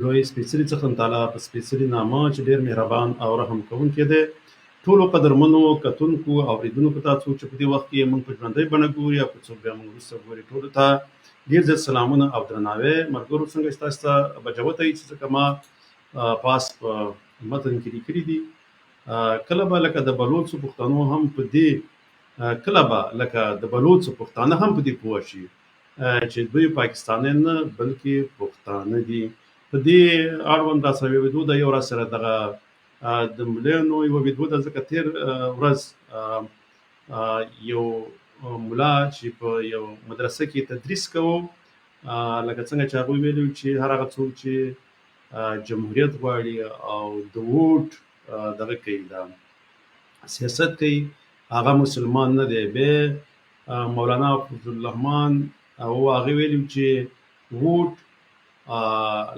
لوی سپېڅلي څښتن تعالی په سپېڅلي نامه چې ډېر مهربان او رحم کوونکی دی. ټولو قدرمنو کتونکو او اورېدونکو ته څوک چې په دې وخت کې موږ په ژوندۍ بڼه ګوري او که څوک بیا موږ وروسته ګوري، ټولو ته ډېر زیات سلامونه او درناوی. ملګرو څنګه چې تاسو ته بجوته یي چې ځکه ما پاس په متن کې لیکلي دي کله به لکه د بلوڅو پښتنو هم په دې کله به لکه د بلوڅو پښتانه هم په دې پوه شي چې دوی پاکستانیان نه بلکې پښتانه دي. په دې اړوند راسره یو ویډیو ده، یو راسره دغه د ملایانو یوه ویډیو ده، ځکه تېر ورځ یو ملا چې په یو مدرسه کې تدریس کوو، لکه څنګه چې هغوی ویلي چې هر هغه څوک چې جمهوریت غواړي او د ووټ دغه کوي، دا سیاست کوي، هغه مسلمان نه دی. بیا مولانا فضل الرحمن هغه ویلي چې ووټ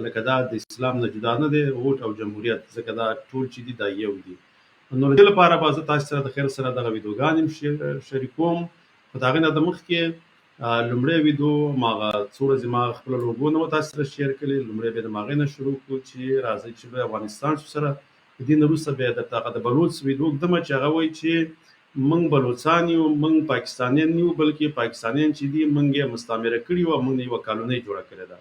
لکه دا د اسلام نه جدا نه دی، ووټ او جمهوریت، ځکه دا ټول چې دي دا یو دي. نو د دې لپاره به زه تاسو سره د خیر سره دغه ویډیوګانې شریکوم. خو د هغې نه دمخکې لومړی ویډیو هماغه څو ورځې ما خپله لوګو نه وه تاسو سره شیر کړې، لومړی بیا د هغې نه شروع کړو چې راځئ چې لوی افغانستان شو سره. د دې نه وروسته بیا درته هغه د بلوڅ ویډیو ږدمه چې هغه وایي چې موږ بلوڅان یو، موږ پاکستانیان یو، بلکې پاکستانیان چې دي موږ یې مستعمره کړي وو او موږ یوه کالونۍ جوړه کړې ده.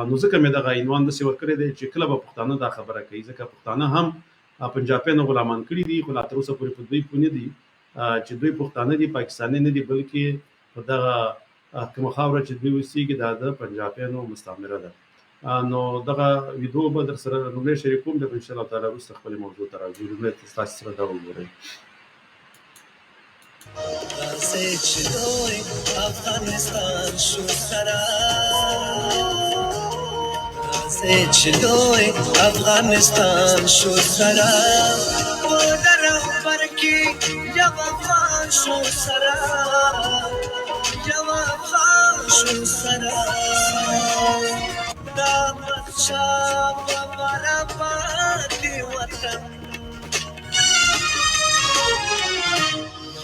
نو ځکه مې دغه عنوان داسې ورکړی دی چې کله به پښتانه دا خبره کوي، ځکه پښتانه هم پنجابیانو غلامان کړي دي، خو لا تر اوسه پورې په دوی پوه نه دي چې دوی پښتانه دي، پاکستاني نه دي، بلکې په دغه کومه خاوره چې دوی اوسېږي دا د پنجابیانو مستعمره ده. نو دغه ویډیو به در سره لومړی شریکوم، بیا به انشاءالله تعالی وروسته خپلې موضوع ته راځو. لومړی ستاسو سره دا وګورئ. افغانستان شو سره افغانستان شو سره در خبر کی یو افغان شو سره یو افغان شو سره دا بچا بابا پاتی وطن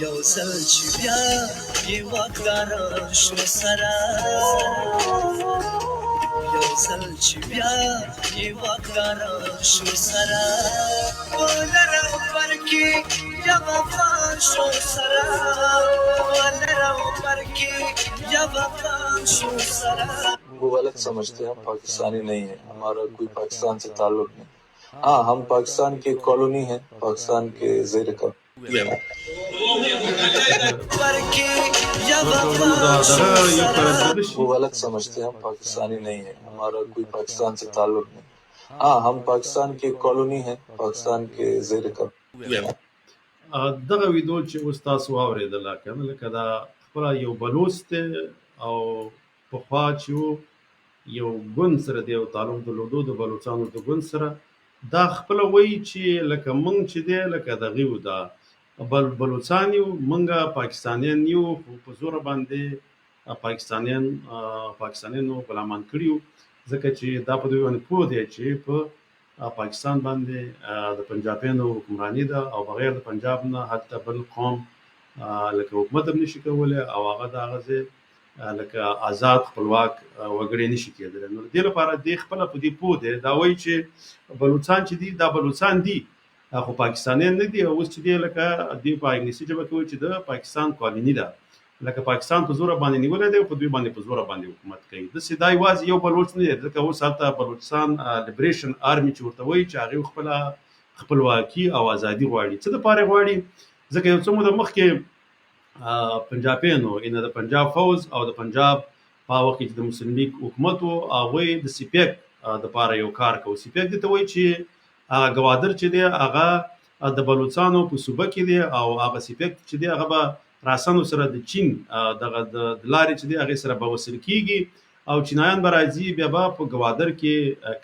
یو ځل چې بیا یې واکدار شو سره یو ځل چې بیا یې واکدار شو سره ولر پر کې یو افغان شو سره ولر پر کې یو افغان شو سره. वो गलत समझते हैं, हम पाकिस्तानी नहीं है, हमारा कोई पाकिस्तान से ताल्लुक नहीं. हाँ, हम पाकिस्तान की कॉलोनी है, पाकिस्तान के ज़ेर का. वो गलत समझते हैं, हम पाकिस्तानी नहीं है, हमारा कोई पाकिस्तान से ताल्लुक नहीं. हाँ, हम पाकिस्तान की कॉलोनी है, पाकिस्तान के ज़ेर का. دغه ویډیو چې اوس تاسو واورېدله کنه، لکه دا خپله یو بلوڅ دی او پخوا چې یو ګوند سره دی یو تعلق درلودو د بلوڅانو د ګوند سره، دا خپله وایي چې لکه موږ چې دی لکه دغې وو، دا بلوڅان یو، موږ پاکستانیان یو، خو په زوره باندې پاکستانیانو غلامان کړي وو، ځکه چې دا په دوی باندې پوه دی چې په پاکستان باندې د پنجابیانو حکمراني ده او بغیر د پنجاب نه حتی بل قوم لکه حکومت هم نشي کولی او هغه د هغه ځای لکه آزاد خپلواک وګړي نشي کېدلی. نو د دې لپاره دی خپله په دې پوه دی، دا وایي چې بلوڅان چې دي دا بلوڅان دي خو پاکستانیان نه دي. اوس چې دی لکه دوی په انګلیسي ژبه کې وایي چې د پاکستان کالوني ده، لکه پاکستان په زوره باندې نیولی دی او په دوی باندې په زوره باندې حکومت کوي. داسې دا یوازې یو بلوچ نه دی، ځکه اوس هلته بلوچستان لیبریشن آرمي چې ورته وایي چې هغې خپله خپلواکي او ازادي غواړي. څه دپاره یې غواړي؟ ځکه یو څه موده مخکې پنجابیانو یعنې د پنجاب فوز او د پنجاب په هغه وخت کې چې د مسلم لیګ حکومت و، هغوی د سیپیک دپاره یو کار کوي. سیپیک دې ته وایي چې هغه ګوادر چې دی هغه د بلوڅانو په صوبه کې دی او هغه سیپیک چې دی هغه به راسنو سره د چین دغه د لارې چې دی هغې سره به وصل کېږي او چینایان به راځي، بیا به په ګوادر کې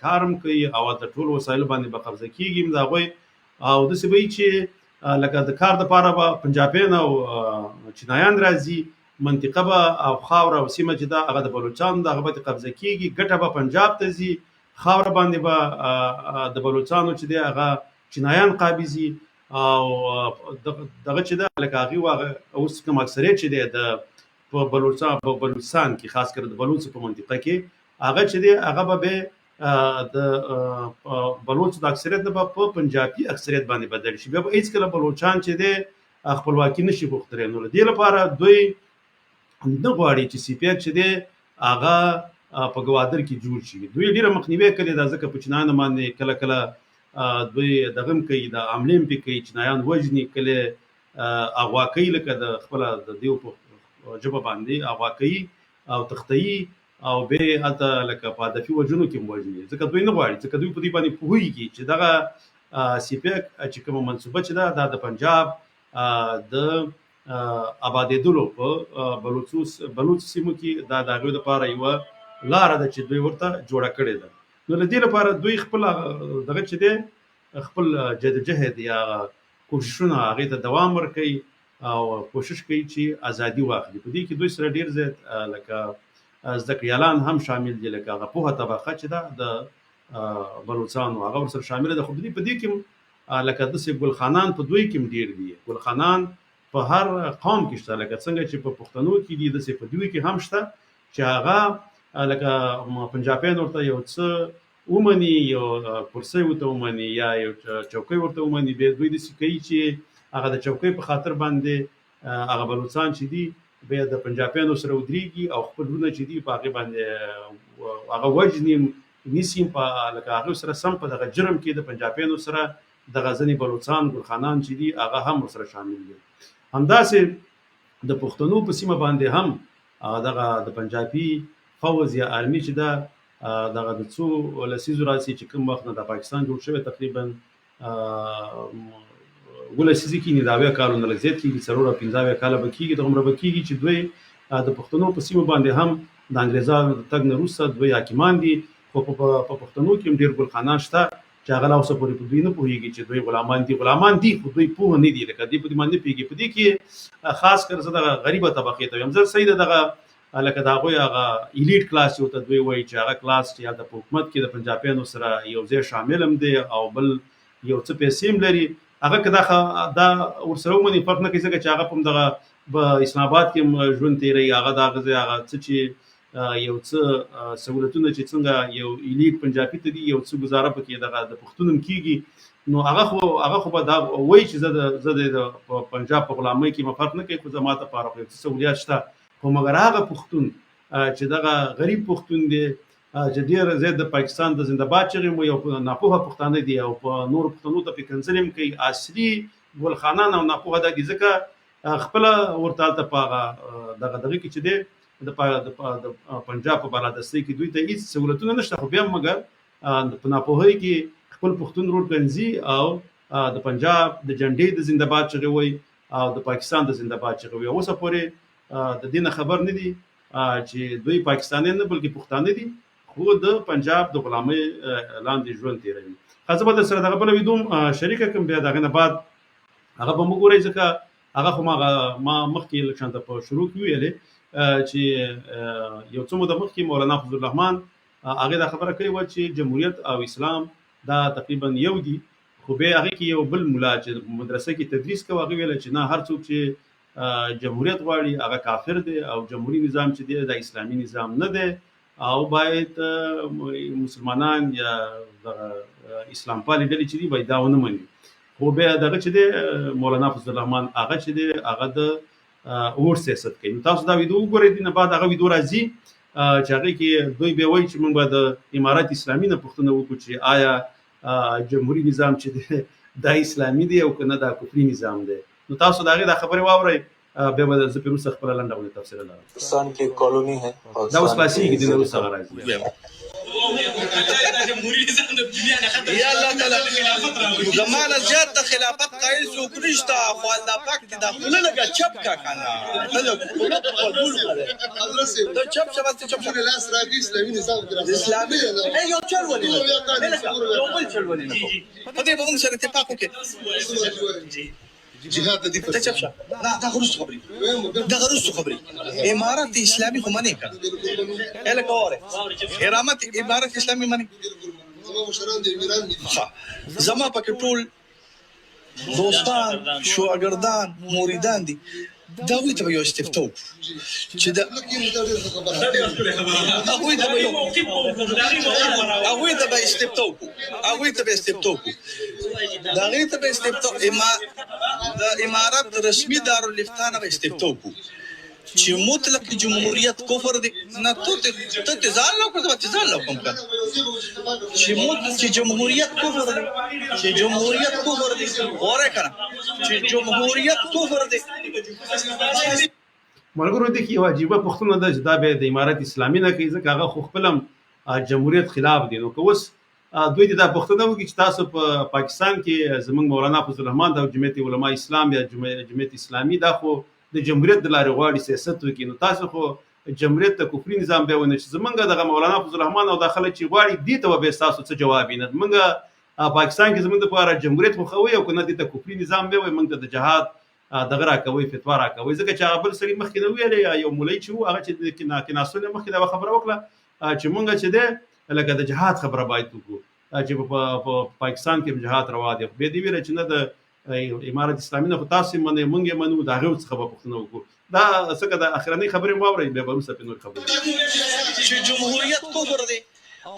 کار هم کوي او د ټولو وسایلو باندې به قبضه کېږي د هغوی. او داسې به وي چې لکه د کار دپاره به پنجابیان او چینایان راځي، منطقه به او خاوره او سیمه چې ده هغه د بلوچانو ده هغه به قبضه کېږي، ګټه به پنجاب ته ځي، خاوره باندې به د بلوچانو چې دی هغه چینایان قابضي او دغه چې ده لکه هغې اوس کوم اکثریت چې دی د په بلوچستان کې خاص کر د بلوڅو په منطقه کې هغه چې دی هغه به د بلوچ د اکثریت نه په پنجابي اکثریت باندې بدل شي. بیا به هیڅ کله بلوچان چې د خپلواکي نشي غوښتلی. نو د دې لپاره دوی نه غواړي چې سی پی ایف چې دی هغه په ګوادر کې جوړ شي. دوی ډېره مخنیوي کړې ده، ځکه په چینایانو باندې کله کله دوی دغه هم کوي، د حملې هم پرې کوي، چینایان وژني، کله اغوا کوي، لکه د خپله د دیو په ژبه باندې اغوا کوي او تختوي، او بیا هلته لکه په هدفي وژنو کې هم وژني. ځکه دوی نه غواړي، ځکه دوی په دې باندې پوهېږي چې دغه سی پی ایف چې کومه منصوبه چې ده دا د پنجاب د آبادېدلو په بلوچ سیمو کې دا د هغوی دپاره یوه لاره ده چې دوی ورته جوړه کړې ده. نو له دې لپاره دوی خپل دغه چې دی خپل جدوجهد یا کوششونه هغې ته دوام ورکوي او کوشش کوي چې ازادي واخلي. په دې کې دوی سره ډېر زیات لکه زده کړیالان هم شامل دي، لکه هغه پوهه طبقه چې ده د بلوچانو هغه ورسره شامله ده. خو په دې کې هم لکه داسې ګلخانان په دوی کې هم ډېر دي. ګلخانان په هر قوم کې شته، لکه څنګه چې په پښتنو کې دي داسې په دوی کې هم شته چې هغه لکه پنجابیان ورته یو څه ومني، یو کرسۍ ورته ومني یا یو چوکۍ ورته ومني، بیا دوی داسې کوي چې هغه د چوکۍ په خاطر باندې هغه بلوچان چې دي بیا د پنجابیانو سره ودرېږي او خپل ورونه چې دي په هغې باندې هغه وژني، نیسي، په لکه هغې سره سم په دغه جرم کې د پنجابیانو سره دغه ځینې بلوچان ګلخانان چې دي هغه هم ورسره شامل دي. همداسې د پښتنو په سیمه باندې هم دغه د پنجابي فوز یا آرمي چې ده دغه د څو لسیزو راځي چې کوم وخت نه د پاکستان جوړ شوی، تقریبا 12 لسیزې کېږي، د 80 کالو نه لږ زیات کېږي، 4-15 کاله به کېږي، دغومره به کېږي چې دوی د پښتنو په سیمه باندې هم د انګریزانو د تګ نه وروسته دوی حاکمان دي. خو په پښتنو کې هم ډېر ګلخانان شته چې هغه لا اوسه پورې په دوی نه پوهېږي چې دوی غلامان دي خو دوی پوه نه دي، لکه دوی په دې باندې نه پوهېږي. په دې کې خاص کر زه دغه غریبه طبقې ته وایم، زه صحیح ده دغه لکه د هغوی هغه ایلیټ کلاس چې ورته دوی وایي چې هغه کلاس چې هلته په حکومت کې د پنجابیانو سره یو ځای شامل هم دی او بل یو څه پیسې هم لري، هغه که دا ورسره ومني فرق نه کوي، ځکه چې هغه په همدغه اسلام آباد کې هم ژوند تېروي، هغه د هغه ځای هغه څه چې یو څه سهولتونه چې څنګه یو ایلیټ پنجابي ته دي، یو څه ګزاره پکې دغه د پښتون هم کېږي. نو هغه خو به دا وایي چې زه د پنجاب په غلامۍ کې ما فرق نه کوي، خو زما دپاره خو یو څه سهولیات شته. خو مګر هغه پښتون چې دغه غریب پښتون دی چې ډېر زیات د پاکستان د زنده‌باد چغې مو یو ناپوهه پښتانه دي او په نورو پښتنو ته پرې کنځلې هم کوي، اصلي ګلخانان او ناپوهه دا دي، ځکه خپله ورته هلته په هغه دغه کې چې دی د پنجاب په بالادستۍ کې دوی ته هېڅ سهولتونه نشته، خو بیا هم مګر په ناپوهۍ کې خپل پښتون رول ګنځي او د پنجاب د جنډې د زنده‌باد چغې وایي او د پاکستان د زنده‌باد چغې وایي. اوسه پورې د دې نه خبر نه دي چې دوی پاکستانیان نه بلکې پښتانه دي، خو د پنجاب د غلامۍ لاندې ژوند تېروي. زه به در سره دغه بله ویډیو شریکه کړم، بیا د هغې نه بعد هغه به مو ګورئ، ځکه هغه خو ما مخکې لږ شانته په شروع کې ویلې چې یو څه موده مخکې مولانا فضل الرحمن هغې دا خبره کړې وه چې جمهوریت او اسلام دا تقریبا یو دي، خو بیا هغې کې یو بل ملا چې په مدرسه کې تدریس کوي هغه ویله چې نه، هر څوک چې جمهوریت غواړي هغه کافر دی او جمهوري نظام چې دی دا اسلامي نظام نه دی او باید مسلمانان یا اسلام پالې ډلې چې دي باید دا ونه مني. خو بیا دغه چې دی مولانا فضل الرحمن هغه چې دی هغه د اور سیاست کوي. تاسو دا ویډیو وګورئ، دې نه بعد هغه ویډیو راځي چې هغې کې دوی بیا وایي چې موږ به د امارت اسلامي نه پوښتنه وکړو چې آیا جمهوري نظام چې دی دا اسلامي دی او که نه دا کفري نظام دی. نو تاسو د هغې دا خبرې واورئ، بیا به زه پرې وروسته خپله لنډه غونډه تفصیله لرم. پاکستان کې کالوني ہے دا اوس خلاصېږي، دې نه وروسته هغه راځي. یا الله تعالی زمانه زیات د خلافت قایل څوک نشته، خو الله پاک دې دا خوله لږه چپ کا کنه دا چپ لاس راځي اسلامي نظام اسلامي یو چل ولې یو بل چل ولې نه په دې به موږ سره اتفاق وکړو. جهاد دې په چپ شه دا غرض خبري امارت اسلامي خو منې کړه اله کوره ارامت امارت اسلامي منې زما پکې ټول دوستان شواګردان مریدان دي، دا هغوی ته به یو استفتاء وکړو چې د هغوی ته به استفتاء وکړو د هغې ته به استفتاء د امارت رسمي دارالفتاء نه به استفتاء وکړو چې مطلق جمهوریت کفر دی نه ته ځان له وکړه چې ځان له وکړم که چې جمهوریت کفر دی غوره که نه چې جمهوریت کفر دی. ملګرو دې کې یو عجیبه پوښتنه ده چې دا به د امارت اسلامي نه کوي ځکه هغه خو خپل هم جمهوریت خلاف دي. نو که اوس دوی دې دا پوښتنه وکړي چې تاسو په پاکستان کې زموږ مولانا فضل الرحمن د جمعیت علماء اسلام یا جمعیت اسلامي دا خو د جمهوریت د لارې غواړي سیاست وکړي، نو تاسو خو جمهوریت ته کفري نظام بیا ونه شي. زمونږ دغه مولانا فضل الرحمن او دا خلک چې غواړي دې ته به ستاسو څه جواب وي؟ نه زمونږ پاکستان کې زمونږ دپاره جمهوریت خوښوئ او که نه دې ته کفري نظام بیا وایي، موږ ته د جهاد دغه راکوئ، فتوا راکوئ. ځکه چې هغه بل سړي مخکې نه ویلې یو مولوي چې و هغه چې د کیناسو نه مخکې دا خبره وکړه چې موږ چې دی لکه د جهاد خبره باید وکړو چې په پاکستان کې جهاد روا دی. بیا دې ویله چې نه د امارت اسلامي نه خو تاسو یې منئ موږ یې منو، د هغې څخه به پوښتنه وکړو. دا څنګه د اخرنۍ خبرې مو واورئ بیا به وروسته پرې نور خبرې چې جمهوریت کفر دی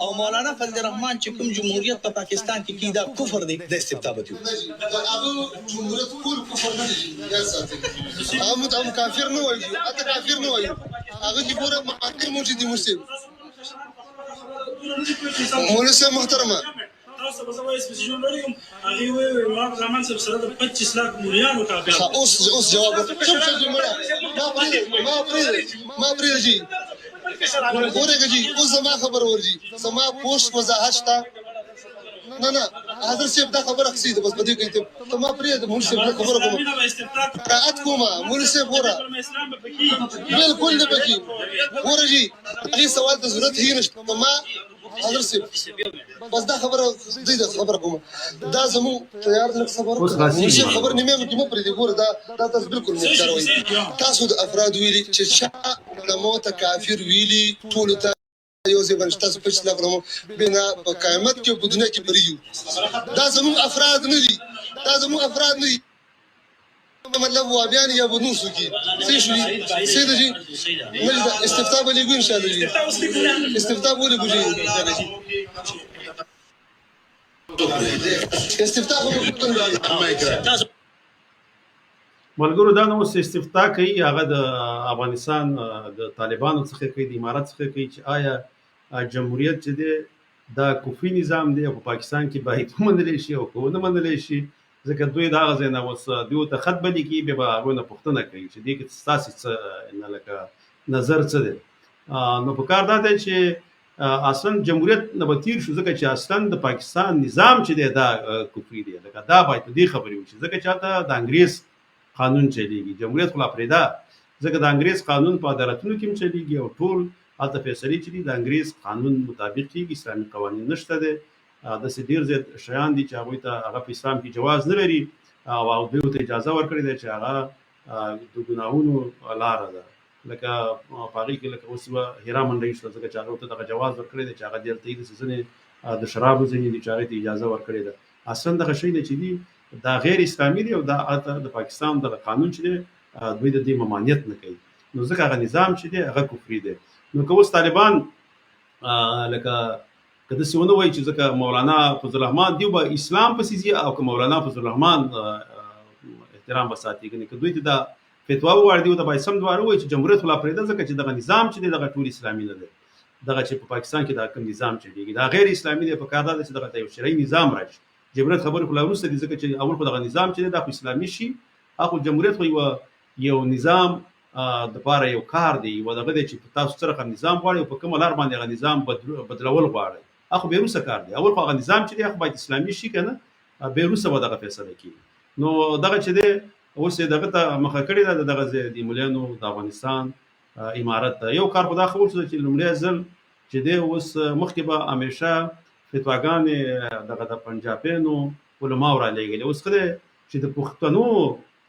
او مولانا فضل الرحمن چې کوم جمهوریت په پاکستان کې کیدا کفر دی د استفتاء به وکړو. هغه جمهوریت کول کفر نه دی یا ساتي هغه کافر نه وایي، اته کافر نه وایي، هغه چې ګوره مقاطع موجود دي مسلم مولوی صاحب محترمه تاسو به زما اسپیشل لرم هغه وی ما په زمان سره سره 25 لک مولیانو کاغذ اوس جواب ما پرې جی ګورګه جی اوس زما خبر ورجی زما پوسټ وضاحت شته نه حضرت صاحب دا خبره خسیده بس بده کوي ته ما پرې د مولوی صاحب خبره کوم قرات کومه مولوی صاحب ګوره بالکل نه بکی ورجی هغه سوال ته ضرورت هی نشته ما حضرت صاحب بس دا خبره دې خبره کوم دا زمو تیار لک خبره خبر نیمه کې مو پرې دی ګوره دا تاسو بالکل نه کاروي. تاسو د افراد ویلي چې علماء ته کافر ویلي ټول ته یو ځای باندې تاسو په اسلام راو بنا په قیامت کې په دنیا کې پریو. دا زمو افراد نه دي مطلب وابیان یا بنوسو کی صحیح شو سید جی مجد استفتاء بلی گو انشاءاللہ جی استفتاء بولی گو جی استفتاء بولی گو ملګرو دا نو استفتاء کوي هغه د افغانستان د طالبانو څخه کوي، د امارت څخه کوي چې آیا جمهوریت چې دی دا کفري نظام دی او په پاکستان کې باید ومنلی شي او که ونه منلی شي. ځکه دوی د هغه ځای نه اوس دوی ته خط به لیکي بیا به هغوی نه پوښتنه کوي چې دې کې ستاسې څه لکه نظر څه دی. نو په کار دا دی چې اصلا جمهوریت نه به تیر شو ځکه چې اصلا د پاکستان نظام چې دی دا کفري دی. لکه دا باید په دې خبرې وشي ځکه چې هلته د انګریز قانون چلیږي، جمهوریت خو لا پرېږده ځکه د انګریز قانون په عدالتونو کې هم چلیږي او ټول هلته فیصلې چې دي د انګریز قانون مطابق کېږي، اسلامي قوانین نشته دی. داسې ډېر زیات شیان دي چې هغوی ته هغه په اسلام کې جواز نه لري او دوی ته اجازه ورکړې ده چې هغه د ګناهونو لاره ده. لکه په هغې کې لکه اوس به هیرا منډۍ شوه ځکه چې هغوی ته دغه جواز ورکړی دی چې هغه دلته یې داسې ځینې د شرابو ځینې دي چې هغې ته اجازه ورکړې ده. اصلا دغه شی دی چې دي دا غیر اسلامي دی او دا د پاکستان دغه قانون چې دی دوی د دې ممانعت نه کوي. نو ځکه هغه نظام چې دی هغه کفري دی. نو که اوس طالبان لکه که داسې ونه وایي چې ځکه مولانا فضل الرحمن دیو به اسلام پسې ځي او که مولانا فضل الرحمن احترام به ساتي، که دوی ته دا فتوا وواړي دیو ته باید سم دواره ووایي چې جمهوریت خو لا پرېږده ځکه چې دغه نظام چې دی دغه ټول اسلامي نه دی. دغه چې په پاکستان کې دا کوم نظام چلیږي دا غیر اسلامي دی. په کار دا ده چې دغه ته یو شرعي نظام راشي. جمهوریت خبرې خو لا وروسته دي ځکه چې اول خو دغه نظام چې دی دا خو اسلامي شي، خو جمهوریت خو یو نظام دپاره یو کار دی، یو دغه دی چې تاسو څه رقم نظام غواړئ او په کومه لار باندې هغه نظام بدلول غواړئ خو بیا وروسته کار دی. اول خو هغه نظام چې دی خو باید اسلامي شي که نه بیا وروسته به دغه فیصله کېږي. نو دغه چې دی اوس یې دغه ته مخه کړې ده د دغه ځای د مولیانو د افغانستان امارت ته. یو کار خو دا خبر شو چې لومړی ځل چې دی اوس مخکې به همیشه فتواګانې دغه د پنجابیانو علماو رالېږلې. اوس ښه دی چې د پښتنو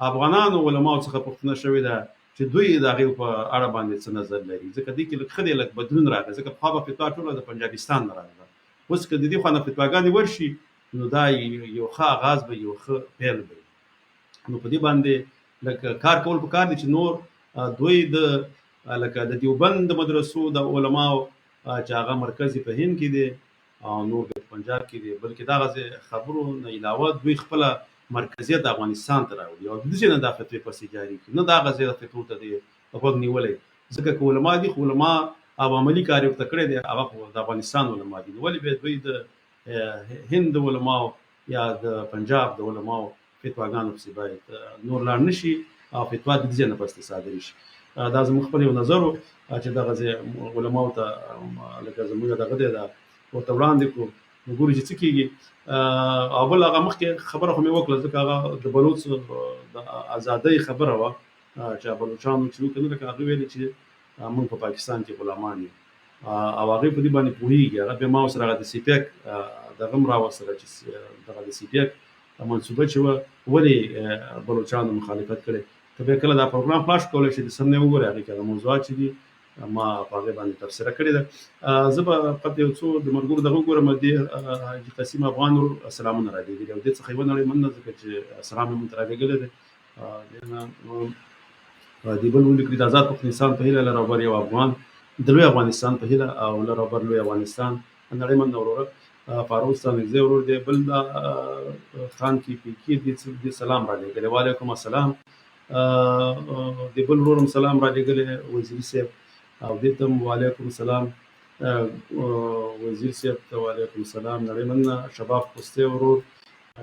افغانانو علماو څخه پوښتنه شوې ده چې دوی د هغې په اړه باندې څه نظر لري. ځکه دې کې لږ ښه دی لږ بدلون راغلی ځکه پخوا به فتوا ټوله د پنجابستان نه راغله. اوس که د دې خوا نه فتواګانې ورشي نو دا یو ښه آغاز به یو ښه پیل به. نو په دې باندې لکه کار کول پکار دي چې نور دوی د لکه د دیوبند د مدرسو د علماو چې هغه مرکزي په هند کې دي او نور د پنجاب کې دي، بلکې دغه خبرو نه علاوه دوی خپل مرکزیت د افغانستان ته راوړي او د دې نه د فتوی پسې جاری کړي، نه دا غزه د فتوی ته دی غوږ نیولې، ځکه چې علما دي خو علما او عملی کار یې ورته کړی دی هغه د افغانستان علما دي، ولې به دوی د هند علماو یا د پنجاب د علماو فتواګانو پسې باید نور لاړ نشي او فتوا د دې نه پسې صادر شي. دا زموږ خپل یو نظر و چې دغه علماو ته لکه زموږ دغه دی دا ورته وړاندې کړو، نو ګورو چې څه کېږي. او بل هغه مخکې خبره خو مې وکړه ځکه هغه د بلوڅ د ازادۍ خبره وه چې بلوچانو چې وکړه، لکه هغه ویلې چې موږ په پاکستان کې غلامان یو او هغوی په دې باندې پوهېږي. هغه بیا ما ورسره هغه د سي پي اک دغه هم راوستله چې دغه د سي پي اک منصوبه چې وه ولې بلوچانو مخالفت کړی. ته بیا کله دا پروګرام خلاص کولی شي د سم نه وګورې هغې کې هغه موضوعات چې دي ما په هغې باندې تبصره کړې ده. زه به فقط یو څو د ملګرو دغه وګورم، دې حاجي قسیم افغان ور سلامونه رالېږلي او دې څخه یوه نړۍ مننه ځکه چې سلام یې مونږ ته رالېږلی دی. دې بل ولیکلي د آزاد پښتونستان په هیله لر او بر یو افغان د لوی افغانستان په هیله او لر او بر لوی افغانستان نړۍ مننه وروره فاروق ستانکزی ورور دی. بل دا خان کی پیکی دې سلام رالېږلی، وعلیکم السلام. د بل ورور هم سلام رالېږلی وزیري صاحب او دې ته هم وعلیکم السلام، وزیر صاحب ته وعلیکم السلام، نړۍ مننه. شباب خوستی ورور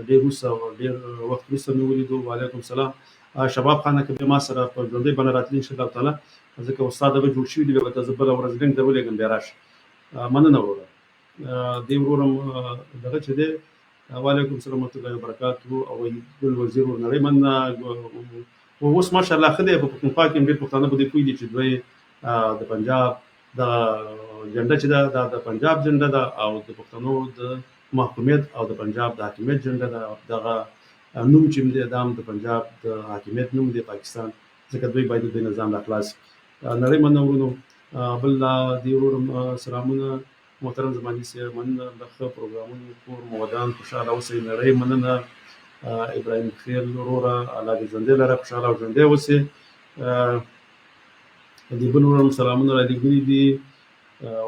ډېر وروسته ډېر وخت وروسته مې ولیدو، وعلیکم السلام. شباب خانه که بیا ما سره په ژوندۍ بڼه راتلي انشاءالله تعالی ځکه استاد هغه جوړ شوي دي، بیا به ته زه بله ورځ لینک درولېږم بیا راشه. مننه وروره. دې ورور هم دغه چې دی وعلیکم السلام ورحمة الله وبرکاتو او ګل وزیر ور نړۍ مننه. اوس ماشاءالله ښه دی په پښتونخوا کې هم ډېر پښتانه په دې پوه دي چې دوی د پنجاب د جنډه چې ده دا د پنجاب جنډه ده او د پښتنو د محکومیت او د پنجاب د حاکمیت جنډه ده. دغه نوم چې دی دا هم د پنجاب د حاکمیت نوم دی پاکستان، ځکه دوی باید د نظام لا خلاص. نړۍ مننه ورونو. بل دې ورور سلامونه محترم زماني صاحب، مننه د ښه پروګرامونو کور مودان خوشحاله اوسئ. نړۍ مننه. ابراهیم خیل وروره الله دې ژوندی لره، خوشحاله او ژوندی اوسئ. دې بل ورور هم سلامونه رالېږلي دي،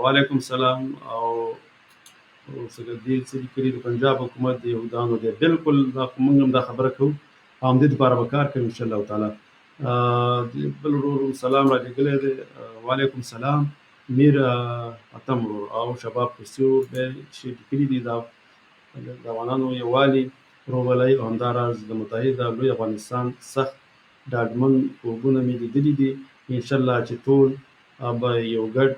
وعلیکم السلام. او دې څه لیکلي د پنجاب حکومت د یهودانو دی، بالکل موږ هم دا خبره کوو او همدې دپاره به کار کوو انشاءالله تعالی. بل ورور هم سلام رالېږلی دی، وعلیکم السلام. میر اتم ورور او شباب خوستي ورور بیا چې لیکلي دي د افغانانو یووالي روغلی او همداراز د متحده لوی افغانستان سخت ډاډمن خوبونه مې لیدلي دي، انشاءالله چې ټول به یو ګډ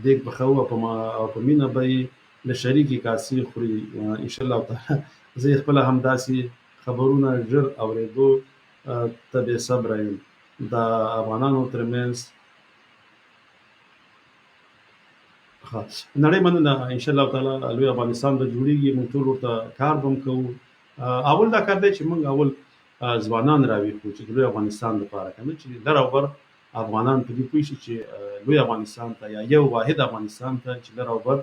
دیګ پخوو او په مینه به یې له شریکې کاسې خوري انشاءالله تعالی. زه خپله همداسې خبرونه ژر اورېدو ته بې صبره یم. د افغانانو ترمنځ نړۍ مننه. انشاءالله تعالی لوی افغانستان به جوړېږي، موږ ټول ورته کار به هم کوو. اول دا کار دی چې موږ اول ځوانان راویښو چې د لوی افغانستان لپاره که نه چې لر او بر افغانان په دې پوه شي چې لوی افغانستان ته یا یو واحد افغانستان ته چې لر او بر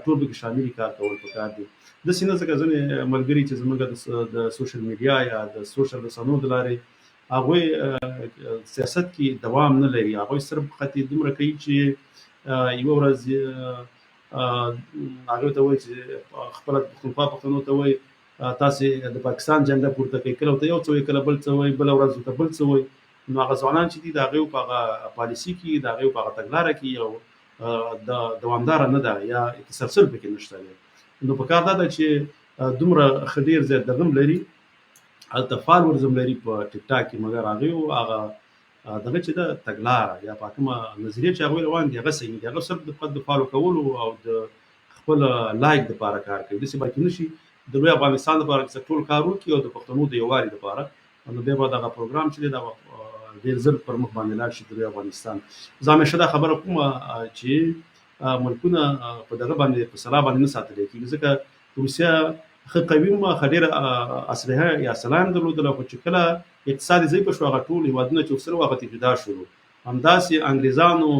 ټول پکې شاملي کار کول پکار دي. داسې نه ځکه ځینې ملګري چې زموږ د سوشل میډیا یا د سوشل رسنیو د لارې هغوی سیاست کې دوام نه لري، هغوی صرف خطي دومره کوي چې یوه ورځ هغوی ته وایي چې خپله پښتونخوا پښتنو ته وایي تاسې د پاکستان جنډه پورته کوئ، کله ورته یو څه وایي کله بل څه وایي، بله ورځ ورته بل څه وایي. نو هغه ځوانان چې دي د هغوی په هغه پالیسي کې د هغوی په هغه تګلاره کې یو دوامداره نه ده یا تسلسل پکې نشته دی. نو پکار دا ده چې دومره ښه ډېر زیات دغه هم لري هلته فالورز هم لري په ټیک ټاک کې، مګر هغوی هغه دغه چې ده تګلاره یا په کومه نظریه چې هغوی روان دي هغه صحیح نه دي، هغه صرف د فالو کولو او د خپل لایک دپاره کار کوي. داسې باید نه شي د لوی افغانستان دپاره چې ټول کار وکړي او د پښتنو د یووالي دپاره، نو بیا به دغه پروګرام چې دی دا ډېر زر پر مخ باندې لاړ شي د لوی افغانستان. زه همیشه دا خبره کوم چې ملکونه په دغه باندې په سلا باندې نه ساتلی کېږي، ځکه روسیه ښه قوي وه، ښه ډېره اسلحه یا سلاح هم درلودله، خو چې کله اقتصاد یې ضعیفه شو هغه ټول هېوادونه چې ورسره وو هغه ته جدا شولو. همداسې انګریزانو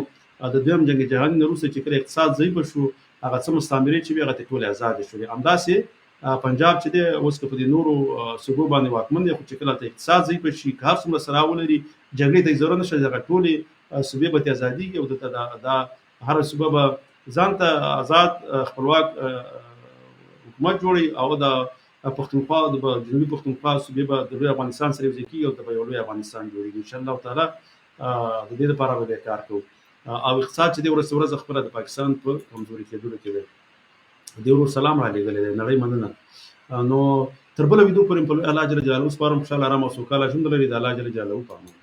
د دویم جنګ جهاني نه وروسته چې کله اقتصاد ضعیفه شو هغه څه مستعمرې چې وې هغه ته ټولې ازادې شولې. همداسې پنجاب چې دی اوس که په دې نورو صوبو باندې واکمن دی، خو چې کله ته اقتصاد ضعیفه شي، که هر څومره سره ولري، جګړې ته یې ضرورت نشته، دغه ټولې صوبې به ترې ازادېږي او دلته دا هره صوبه به ځان ته آزاد خپلواک حکومت جوړي او د پښتونخوا د جنوبي پښتونخوا صوبې به د لوی افغانستان سره یوځای کېږي او د به یو لوی افغانستان جوړېږي انشاءالله تعالی. د دې لپاره به کار کوو او اقتصاد چې دی ورځ ورځ خپله د پاکستان په کمزوري کېدلو کې دی. د ورور سلام را لېږلی دی، نړۍ مننه. نو تر بله ویدو پورې په الله جل جلاله سپارم. خوشحاله ارام او سوکاله ژوند ولرئ. د الله جل جلاله په امان.